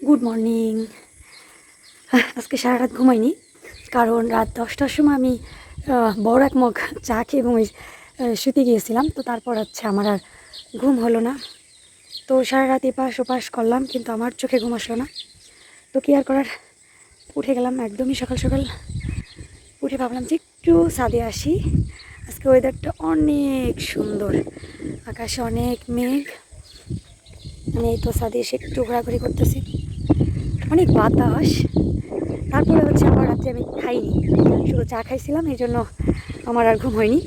Good morning. আজকে সারা রাত ঘুমাইনি, কারণ রাত 10টার সময় আমি বড় এক মগ চা খেয়ে এবং শুতে গিয়েছিলাম। তো তারপর আমার আর ঘুম হলো না। তো সারা রাত এপাশ ওপাশ করলাম, কিন্তু আমার চোখে ঘুম আসলো না। তো কি আর করার, উঠে গেলাম একদমই সকাল সকাল। উঠে ভাবলাম যে একটু ছাদে আসি। আজকে ওয়েদারটা অনেক সুন্দর, আকাশে অনেক মেঘ। মানে এই তো ছাদে এসে একটু ঘোরাঘুরি করতেছি, অনেক বাতাস। তারপরে আমার রাত্রে আমি খাইনি, শুধু চা খাইছিলাম, এই জন্য আমার আর ঘুম হয়নি।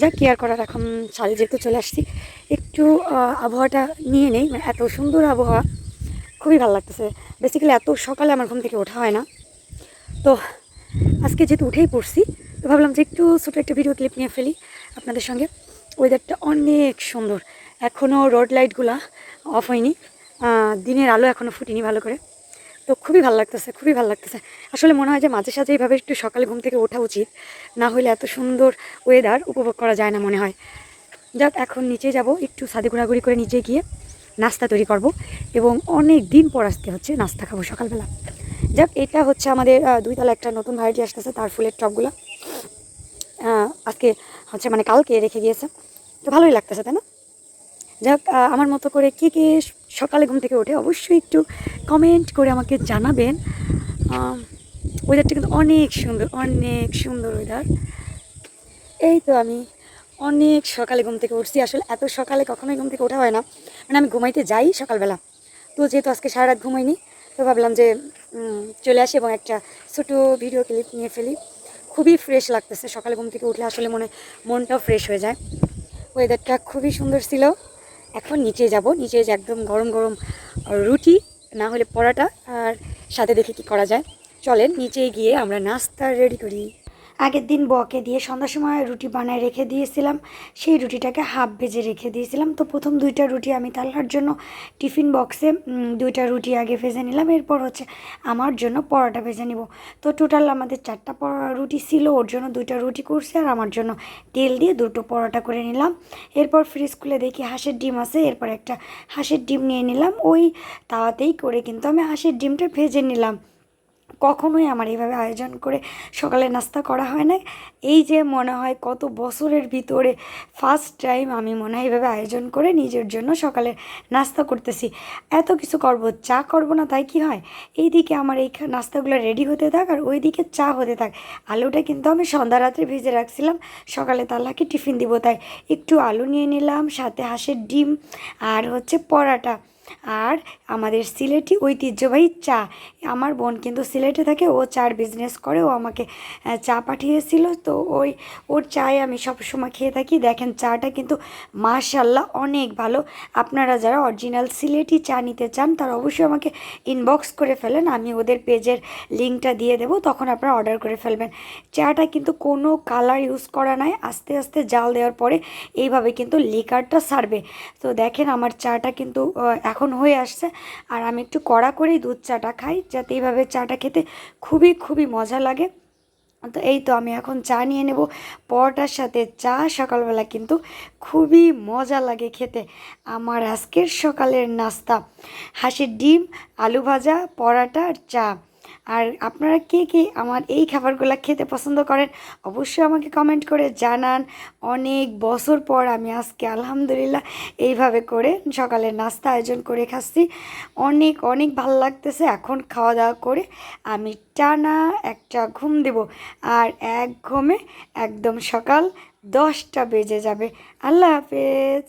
যা কি আর করার, এখন ছাদে যেহেতু চলে আসছি, একটু আবহাওয়াটা নিয়ে নেই। মানে এত সুন্দর আবহাওয়া, খুবই ভালো লাগতেছে। বেসিক্যালি এত সকালে আমার ঘুম থেকে ওঠা হয় না। তো আজকে যেহেতু উঠেই পড়ছি, তো ভাবলাম যে একটু ছোটো একটা ভিডিও ক্লিপ নিয়ে ফেলি আপনাদের সঙ্গে। ওয়েদারটা অনেক সুন্দর, এখনও রোড লাইটগুলা অফ হয়নি, দিনের আলো এখনও ফুটিনি ভালো করে। তো খুবই ভালো লাগতেছে, খুবই ভালো লাগতেছে। আসলে মনে হয় যে মাঝে সাঝে এইভাবে একটু সকালে ঘুম থেকে ওঠা উচিত, না হলে এত সুন্দর ওয়েদার উপভোগ করা যায় না মনে হয়। যাক, এখন নিচে যাব, একটু ছাদে ঘোরাঘুরি করে নিচে গিয়ে নাস্তা তৈরি করব, এবং অনেক দিন পর আজকে নাস্তা খাবো সকালবেলা। যাক, এটা আমাদের 2 তলা একটা নতুন ভ্যারাইটি আসতেছে, তার ফুলের টবগুলো আজকে মানে কালকে রেখে গিয়েছে। তো ভালোই লাগতেছে, তাই না? যাক, আমার মতো করে কে সকালে ঘুম থেকে ওঠে অবশ্যই একটু কমেন্ট করে আমাকে জানাবেন। ওয়েদারটা কিন্তু অনেক সুন্দর, অনেক সুন্দর ওয়েদার। এই তো আমি অনেক সকালে ঘুম থেকে উঠছি। আসলে এত সকালে কখনোই ঘুম থেকে ওঠা হয় না, মানে আমি ঘুমাইতে যাই সকালবেলা। তো যেহেতু আজকে সারা রাত ঘুমাইনি, তো ভাবলাম যে চলে আসি এবং একটা ছোটো ভিডিও ক্লিপ নিয়ে ফেলি। খুবই ফ্রেশ লাগতেছে সকালে ঘুম থেকে উঠলে, আসলে মনটাও ফ্রেশ হয়ে যায়। ওয়েদারটা খুবই সুন্দর ছিল। এখন নিচে যাব, নিচে যে একদম গরম গরম রুটি না হলে পরোটা, আর সাথে দেখে কি করা যায়। চলেন নিচে গিয়ে আমরা নাস্তা রেডি করি। আগের দিন বকে দিয়ে সন্ধ্যার সময় রুটি বানায় রেখে দিয়েছিলাম, সেই রুটিটাকে হাফ ভেজে রেখে দিয়েছিলাম। তো প্রথম 2টা রুটি আমি তাল্লার জন্য টিফিন বক্সে 2টা রুটি আগে ভেজে নিলাম। এরপর আমার জন্য পরোটা ভেজে নিব। তো টোটাল আমাদের 4টা রুটি ছিল, ওর জন্য 2টা রুটি করছি, আর আমার জন্য তেল দিয়ে 2টো পরোটা করে নিলাম। এরপর ফ্রিজ খুলে দেখি হাঁসের ডিম আছে, এরপর একটা হাঁসের ডিম নিয়ে নিলাম। ওই তাওয়াতেই করে কিন্তু আমি হাঁসের ডিমটা ভেজে নিলাম। কখনোই আমার এইভাবে আয়োজন করে সকালে নাস্তা করা হয় না। এই যে মনে হয় কত বছরের ভিতরে ফার্স্ট টাইম আমি মনে হয় এইভাবে আয়োজন করে নিজের জন্য সকালে নাস্তা করতেছি। এত কিছু করব, চা করব না তাই কি হয়? এইদিকে আমার এই নাস্তাগুলো রেডি হতে থাক, আর ওইদিকে চা হতে থাক। আলুটা কিন্তু আমি সন্ধ্যা রাত্রে ভেজে রাখছিলাম, সকালে তাল্লাকে টিফিন দিব, তাই একটু আলু নিয়ে নিলাম, সাথে হাঁসের ডিম আর পরাটা, আর আমাদের সিলেটি ঐতিহ্যবাহী চা। আমার বোন কিন্তু সিলেটে থাকে, ও চার বিজনেস করে, ও আমাকে চা পাঠিয়েছিল। তো ওর চায় আমি সবসময় খেয়ে থাকি। দেখেন চাটা কিন্তু মাশাল্লাহ অনেক ভালো। আপনারা যারা অরিজিনাল সিলেটি চা নিতে চান তারা অবশ্যই আমাকে ইনবক্স করে ফেলেন, আমি ওদের পেজের লিঙ্কটা দিয়ে দেবো, তখন আপনারা অর্ডার করে ফেলবেন। চাটা কিন্তু কোনো কালার ইউজ করা নাই, আস্তে আস্তে জাল দেওয়ার পরে এইভাবে কিন্তু লিকারটা ছাড়বে। তো দেখেন আমার চাটা কিন্তু এখন হয়ে আসছে, আর আমি একটু কড়া করেই দুধ চাটা খাই, যাতে এইভাবে চাটা খেতে খুবই খুবই মজা লাগে। তো এই তো আমি এখন চা নিয়ে নেব পরোটার সাথে। চা সকালবেলা কিন্তু খুবই মজা লাগে খেতে। আমার আজকের সকালের নাস্তা হাঁসের ডিম, আলু ভাজা, পরোটা আর চা। আর আপনারা কে কে আমার এই খাবারগুলো খেতে পছন্দ করেন অবশ্যই আমাকে কমেন্ট করে জানান। অনেক বছর পর আমি আজকে আলহামদুলিল্লাহ এইভাবে করে সকালের নাস্তা আয়োজন করে খাচ্ছি। অনেক অনেক ভালো লাগতেছে। এখন খাওয়া দাওয়া করে আমি টানা একটা ঘুম দেব, আর এক ঘুমে একদম সকাল 10টা বেজে যাবে। আল্লাহ হাফেজ।